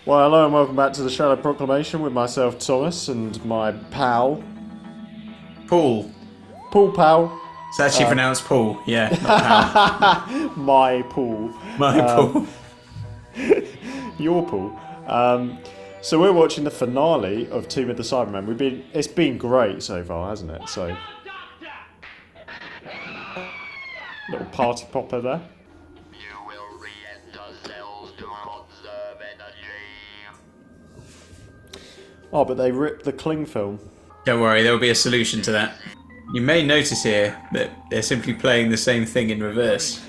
Well, hello and welcome back to the Shallow Proclamation with myself, Thomas, and my pal... Paul. Paul Pal. It's actually pronounced Paul, yeah, not Pal. My Paul. My Paul. Your Paul. So we're watching the finale of Tomb of the Cybermen. It's been great so far, hasn't it? So, little party popper there. Oh, but they ripped the Kling film. Don't worry, there will be a solution to that. You may notice here that they're simply playing the same thing in reverse.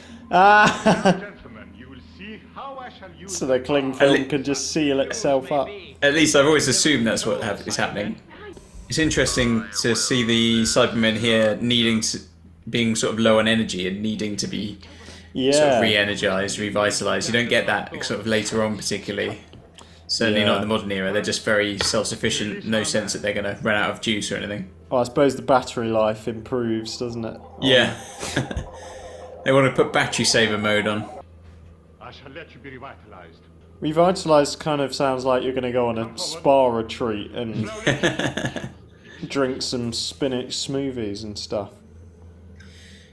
So the Kling film can just seal itself up. At least I've always assumed that's what is happening. It's interesting to see the Cybermen here being sort of low on energy and needing to be sort of re-energized, revitalized. You don't get that sort of later on particularly. Certainly not in the modern era. They're just very self-sufficient. No sense that they're going to run out of juice or anything. Well, I suppose the battery life improves, doesn't it? Yeah. They want to put battery saver mode on. I shall let you be revitalized. Revitalized kind of sounds like you're going to go on a spa retreat and drink some spinach smoothies and stuff.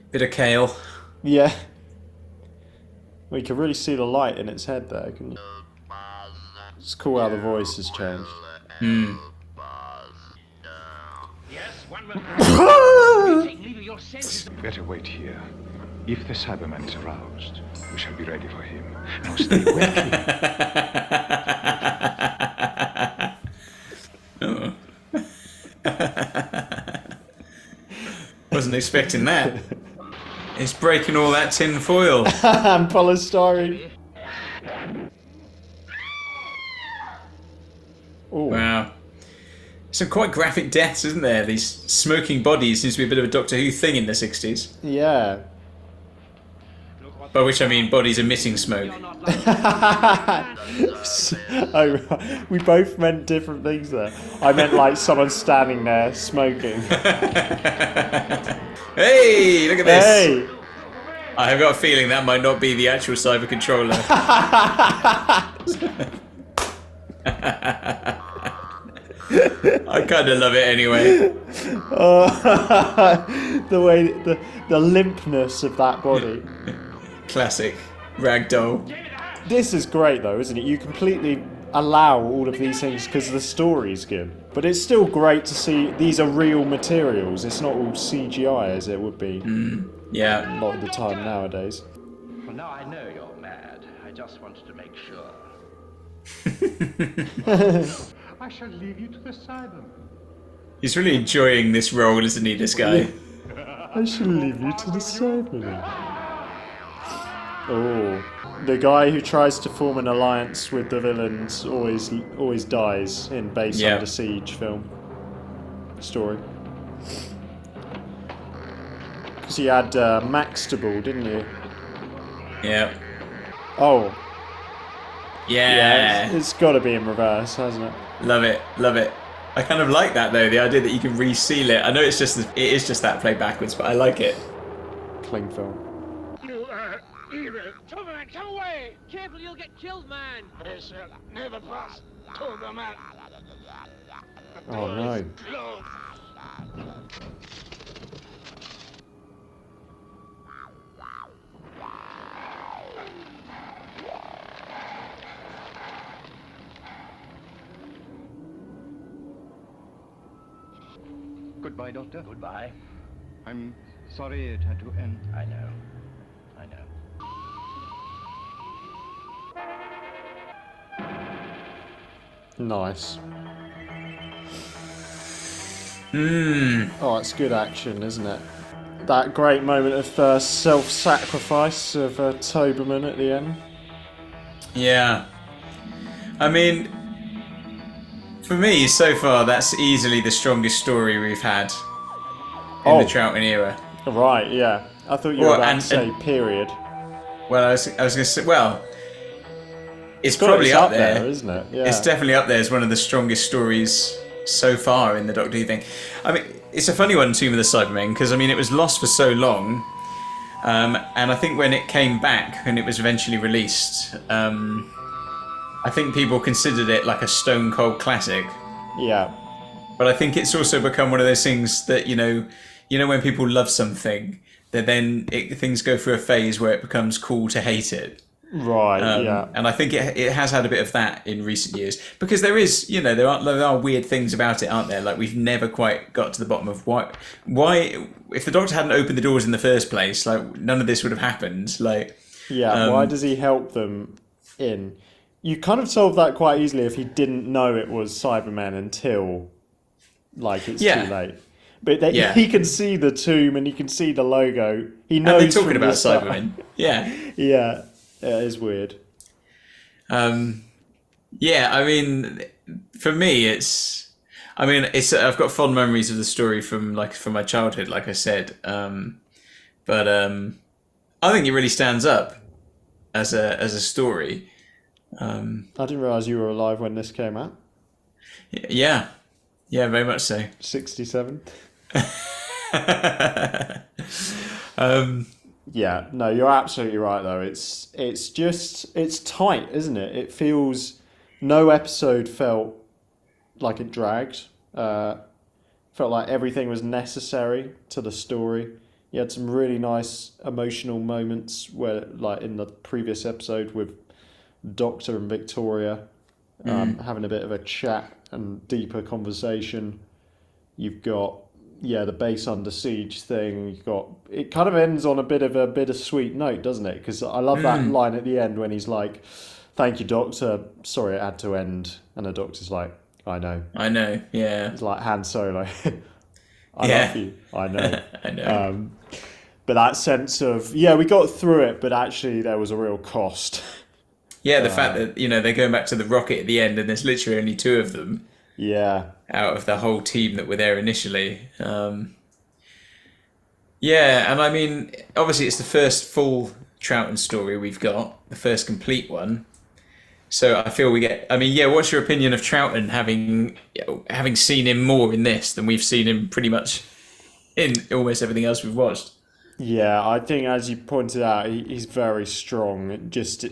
Bit of kale. Yeah. Well, you can really see the light in its head there, can you? It's cool how the voice has changed. Better wait here. If the Cyberman is aroused, we shall be ready for him. Now stay Wasn't expecting that. It's breaking all that tin foil. And polystyrene. Ooh. Wow. Some quite graphic deaths, isn't there? These smoking bodies seems to be a bit of a Doctor Who thing in the 60s. Yeah. By which I mean bodies emitting smoke. Oh, we both meant different things there. I meant like someone standing there smoking. Hey, look at this. Hey! I have got a feeling that might not be the actual cyber controller. I kind of love it anyway. The way, the limpness of that body. Classic ragdoll. This is great though, isn't it? You completely allow all of these things because the story's good. But it's still great to see these are real materials. It's not all CGI as it would be Yeah. a lot of the time nowadays. Well, now I know you're mad. I just wanted to make sure. I shall leave you to the Cyberman. He's really enjoying this role, isn't he, this guy? I shall leave you to the Cybermen. Oh, the guy who tries to form an alliance with the villains always dies in Base Under Siege film story. Because you had Maxtable, didn't you? Yeah. Oh. Yeah. It's got to be in reverse, hasn't it? Love it, love it. I kind of like that though, the idea that you can reseal it. I know it is just that played backwards, but I like it. Cling film. You are evil. Cyberman, come away! Careful, you'll get killed, man. They shall never pass to the man. Oh no. Goodbye, Doctor. Goodbye. I'm sorry it had to end. I know. I know. Nice. Mmm. Oh, it's good action, isn't it? That great moment of self-sacrifice of Toberman at the end. Yeah. I mean, for me, so far, that's easily the strongest story we've had in the Troughton era. Right, yeah. I thought you were about to say period. Well, I was going to say, well, it's Got probably it's up there, isn't it? Yeah. It's definitely up there as one of the strongest stories so far in the Doctor Who thing. I mean, it's a funny one, Tomb of the Cybermen, because, I mean, it was lost for so long, and I think when it came back and it was eventually released, I think people considered it like a stone cold classic. Yeah. But I think it's also become one of those things that, when people love something, that then things go through a phase where it becomes cool to hate it. Right, yeah. And I think it has had a bit of that in recent years, because there is, there are weird things about it, aren't there? Like, we've never quite got to the bottom of why if the Doctor hadn't opened the doors in the first place, like, none of this would have happened. Like, yeah, why does he help them in? You kind of solve that quite easily if he didn't know it was Cybermen until, like, it's too late. But he can see the tomb and he can see the logo. He knows. And they're talking about Cybermen. Yeah. Yeah. Yeah, it is weird. Yeah, I mean, for me, I've got fond memories of the story from my childhood, like I said. But I think it really stands up as a story. I didn't realise you were alive when this came out. Yeah, very much so. 67. Yeah, no, you're absolutely right though. It's tight, isn't it? It feels, no episode felt like it dragged. Felt like everything was necessary to the story. You had some really nice emotional moments where, like in the previous episode with Doctor and Victoria, having a bit of a chat and deeper conversation. You've got the base under siege thing. It kind of ends on a bit of a bittersweet note, doesn't it? Because I love that line at the end when he's like, "Thank you, Doctor. Sorry it had to end," and the Doctor's like, "I know." Yeah. It's like Han Solo. I love you. I know. I know. But that sense of we got through it, but actually there was a real cost. Yeah, the fact that they're going back to the rocket at the end, and there's literally only 2 of them. Yeah. Out of the whole team that were there initially. And I mean, obviously it's the first full Troughton story we've got, the first complete one. So I feel what's your opinion of Troughton having seen him more in this than we've seen him pretty much in almost everything else we've watched? Yeah, I think as you pointed out, he's very strong, just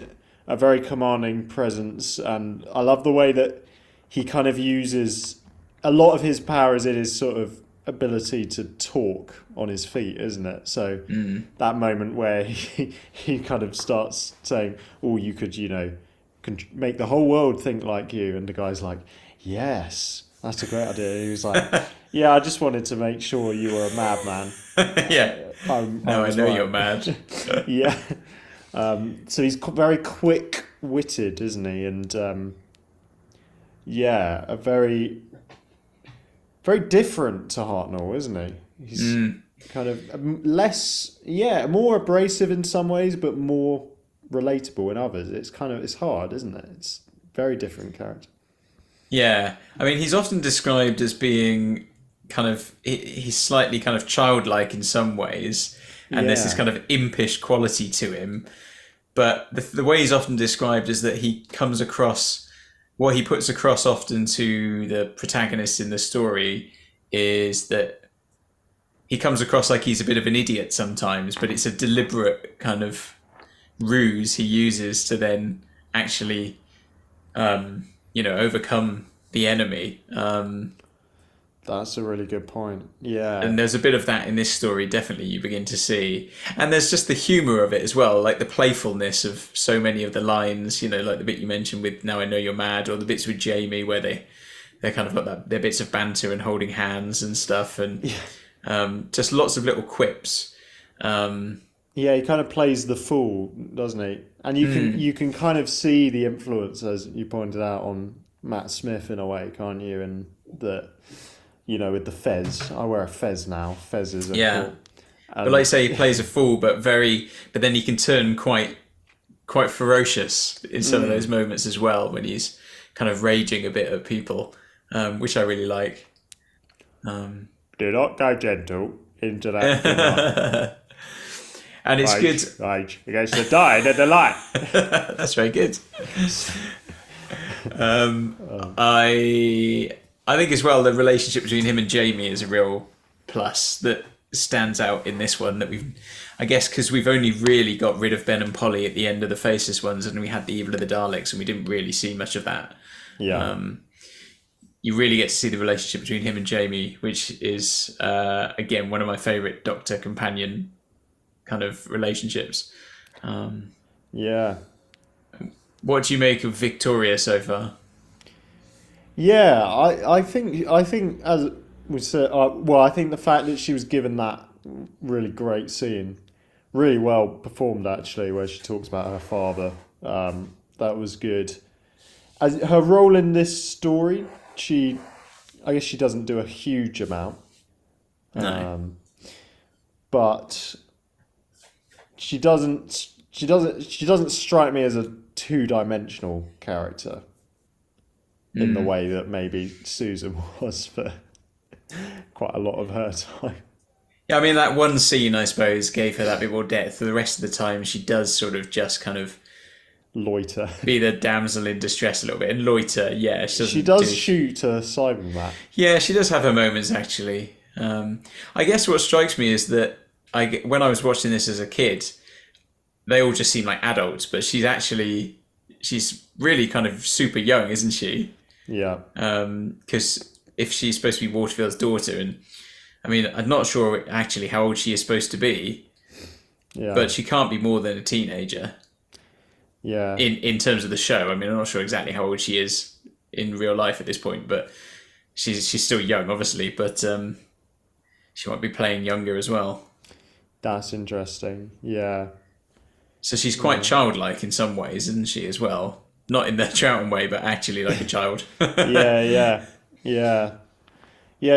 a very commanding presence, and I love the way that he kind of uses a lot of his power is in his sort of ability to talk on his feet, isn't it? So that moment where he kind of starts saying, "Oh, you could, make the whole world think like you," and the guy's like, "Yes, that's a great idea." And he was like, "Yeah, I just wanted to make sure you were a madman." Yeah. I know you're mad. Yeah. So he's very quick-witted, isn't he? And a very, very different to Hartnell, isn't he? He's kind of less, more abrasive in some ways, but more relatable in others. It's hard, isn't it? It's a very different character. Yeah, I mean, he's often described as being he's slightly kind of childlike in some ways, and there's this kind of impish quality to him. But the way he's often described is that he comes across, what he puts across often to the protagonists in the story is that he comes across like he's a bit of an idiot sometimes, but it's a deliberate kind of ruse he uses to then actually, overcome the enemy. That's a really good point. Yeah. And there's a bit of that in this story, definitely, you begin to see. And there's just the humour of it as well, like the playfulness of so many of the lines, like the bit you mentioned with "Now I Know You're Mad," or the bits with Jamie where they're kind of got their bits of banter and holding hands and stuff, and just lots of little quips. He kind of plays the fool, doesn't he? And you can kind of see the influence, as you pointed out, on Matt Smith in a way, can't you? And that, with the fez. I wear a fez now. Fez is a fool. But like I say, he plays a fool, but then he can turn quite ferocious in some of those moments as well, when he's kind of raging a bit at people, which I really like. Do not go gentle into that. And it's good. Rage against the dying and the light. That's very good. I think as well the relationship between him and Jamie is a real plus. That stands out in this one that I guess because we've only really got rid of Ben and Polly at the end of the Faceless ones, and we had the Evil of the Daleks, and we didn't really see much of that. Yeah. You really get to see the relationship between him and Jamie, which is again one of my favourite Doctor companion kind of relationships. Yeah. What do you make of Victoria so far? Yeah, I think as we said, I think the fact that she was given that really great scene, really well performed actually, where she talks about her father, that was good. As her role in this story, I guess she doesn't do a huge amount, but she doesn't strike me as a two-dimensional character in the way that maybe Susan was for quite a lot of her time. Yeah, I mean, that one scene, I suppose, gave her that bit more depth. For the rest of the time, she does sort of just kind of loiter, be the damsel in distress a little bit, and loiter. Yeah, she does shoot a Cyberman. Yeah, she does have her moments actually. I guess what strikes me is that when I was watching this as a kid, they all just seem like adults, but she's really kind of super young, isn't she? Yeah. Because if she's supposed to be Waterfield's daughter, and I mean, I'm not sure actually how old she is supposed to be, but she can't be more than a teenager. Yeah. In terms of the show, I mean, I'm not sure exactly how old she is in real life at this point, but she's still young, obviously, but she might be playing younger as well. That's interesting. Yeah. So she's quite childlike in some ways, isn't she, as well? Not in the Troughton way, but actually like a child. Yeah.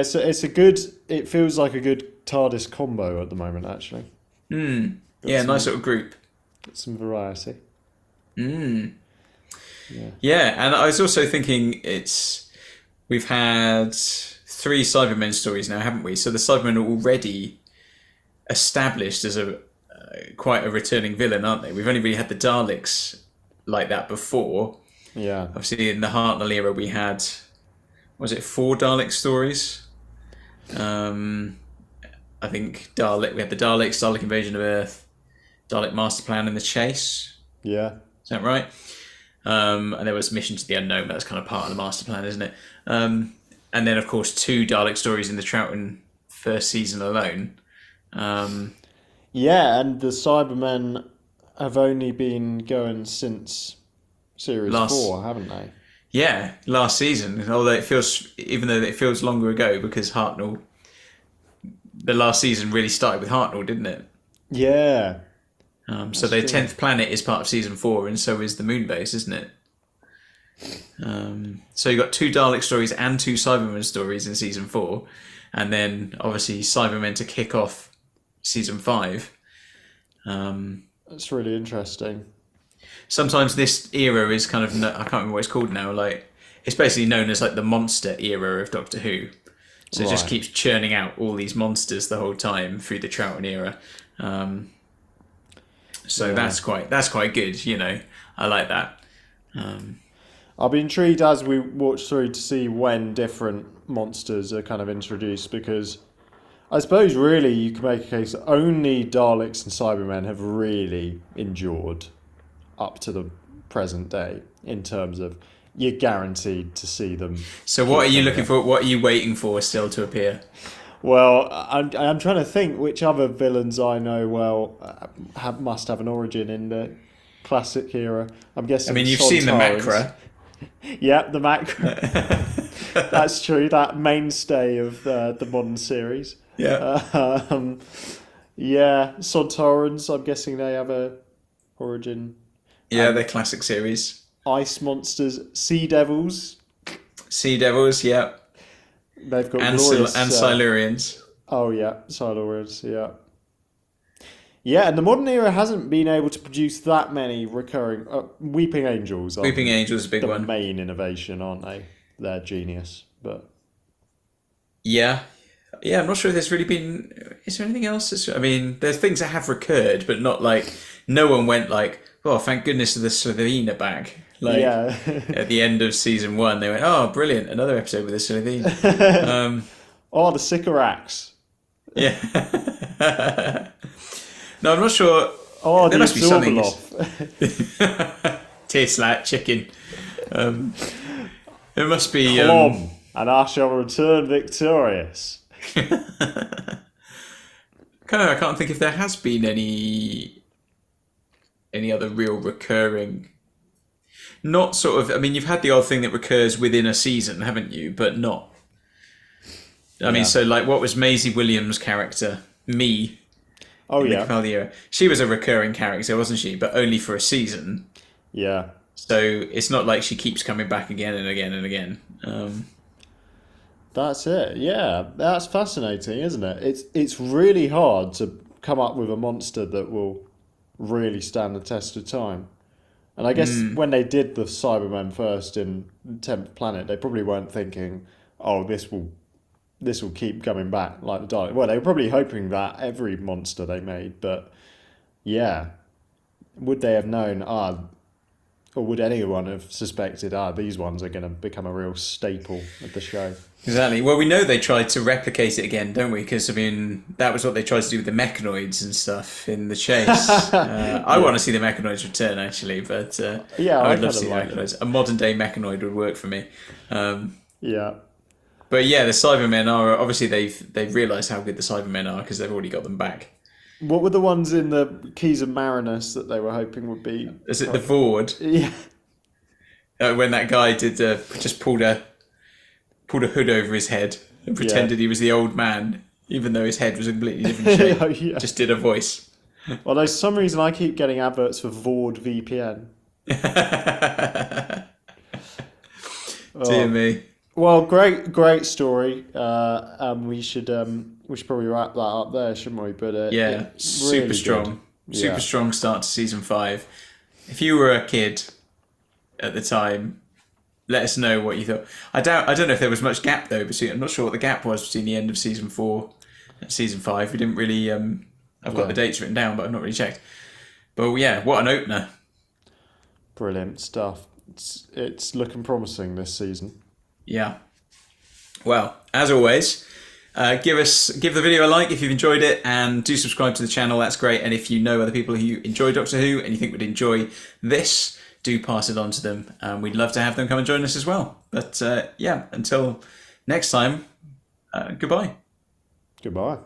So it feels like a good TARDIS combo at the moment, actually. Yeah, nice little group. Some variety. Yeah, and I was also thinking we've had 3 Cybermen stories now, haven't we? So the Cybermen are already established as quite a returning villain, aren't they? We've only really had the Daleks like that before. Yeah. Obviously, in the Hartnell era, we had, was it 4 Dalek stories? I think we had the Daleks, Dalek Invasion of Earth, Dalek Master Plan, and the Chase. Yeah. Is that right? And there was Mission to the Unknown, but that's kind of part of the Master Plan, isn't it? And then, of course, 2 Dalek stories in the Troughton first season alone. Yeah, and the Cybermen have only been going since Series 4, haven't they? Yeah, last season. Although it feels longer ago because Hartnell, the last season really started with Hartnell, didn't it? Yeah. So their 10th planet is part of season 4, and so is the moon base, isn't it? So you got 2 Dalek stories and 2 Cybermen stories in season 4, and then obviously Cybermen to kick off season 5. That's really interesting. Sometimes this era is kind of, I can't remember what it's called now, like it's basically known as like the monster era of Doctor Who. So it just keeps churning out all these monsters the whole time through the Troughton era. That's quite good, you know. I like that. I'll be intrigued as we watch through to see when different monsters are kind of introduced, because I suppose really you can make a case that only Daleks and Cybermen have really endured up to the present day in terms of you're guaranteed to see them. So what are you looking for? What are you waiting for still to appear? Well, I'm trying to think which other villains I know must have an origin in the classic era. I'm guessing. I mean, you've seen the Macra. Yeah, the Macra. That's true. That mainstay of the modern series. Yeah. Sontarans. I'm guessing they have a origin. Yeah, they're classic series. Ice monsters, Sea Devils. Sea Devils, yeah. They've got and glorious... and Silurians. Oh, yeah. Silurians, yeah. Yeah, and the modern era hasn't been able to produce that many recurring... Weeping Angels. Weeping Angels is a big one. The main innovation, aren't they? They're genius, but... Yeah. Yeah, I'm not sure if there's really been... Is there anything else? I mean, there's things that have recurred, but not like... No one went like, oh, thank goodness the Slitheen are back. Like, at the end of season 1, they went, oh, brilliant, another episode with the Slitheen. The Sycorax. Yeah. No, I'm not sure. Oh, There the must be something. Absorbaloff. Tastes like chicken. There must be. Plum, and I shall return victorious. I can't think if there has been any other real recurring. Not sort of. I mean, you've had the odd thing that recurs within a season, haven't you? But not. I mean, so like, what was Maisie Williams' character? Me. Oh, in yeah. the Capaldi era. She was a recurring character, wasn't she? But only for a season. Yeah. So it's not like she keeps coming back again and again and again. That's it. Yeah, that's fascinating, isn't it? It's really hard to come up with a monster that will really stand the test of time. And I guess when they did the Cybermen first in 10th Planet, they probably weren't thinking, "Oh, this will keep coming back like the Dalek." Well, they were probably hoping that every monster they made, but yeah, would they have known? Or would anyone have suspected, these ones are going to become a real staple of the show? Exactly. Well, we know they tried to replicate it again, don't we? Because, I mean, that was what they tried to do with the mechanoids and stuff in the chase. I want to see the mechanoids return, actually, but I would love to see the mechanoids. A modern-day mechanoid would work for me. Yeah. But yeah, the Cybermen are, obviously, they've realised how good the Cybermen are because they've already got them back. What were the ones in the Keys of Marinus that they were hoping would be? Is it the Vord? Yeah. When that guy did just pulled a hood over his head and pretended he was the old man, even though his head was a completely different shape. Oh, yeah. Just did a voice. Well, there's some reason I keep getting adverts for Vord VPN. Dear me. Well, great story. We should probably wrap that up there, shouldn't we? But super really strong, good. super strong start to season 5. If you were a kid at the time, let us know what you thought. I don't know if there was much gap though between. I'm not sure what the gap was between the end of season 4 and season 5. We didn't really. I've got the dates written down, but I've not really checked. But yeah, what an opener! Brilliant stuff. It's looking promising this season. Yeah. Well, as always, give the video a like if you've enjoyed it, and do subscribe to the channel. That's great. And if you know other people who enjoy Doctor Who and you think would enjoy this, do pass it on to them. We'd love to have them come and join us as well. But until next time, goodbye. Goodbye.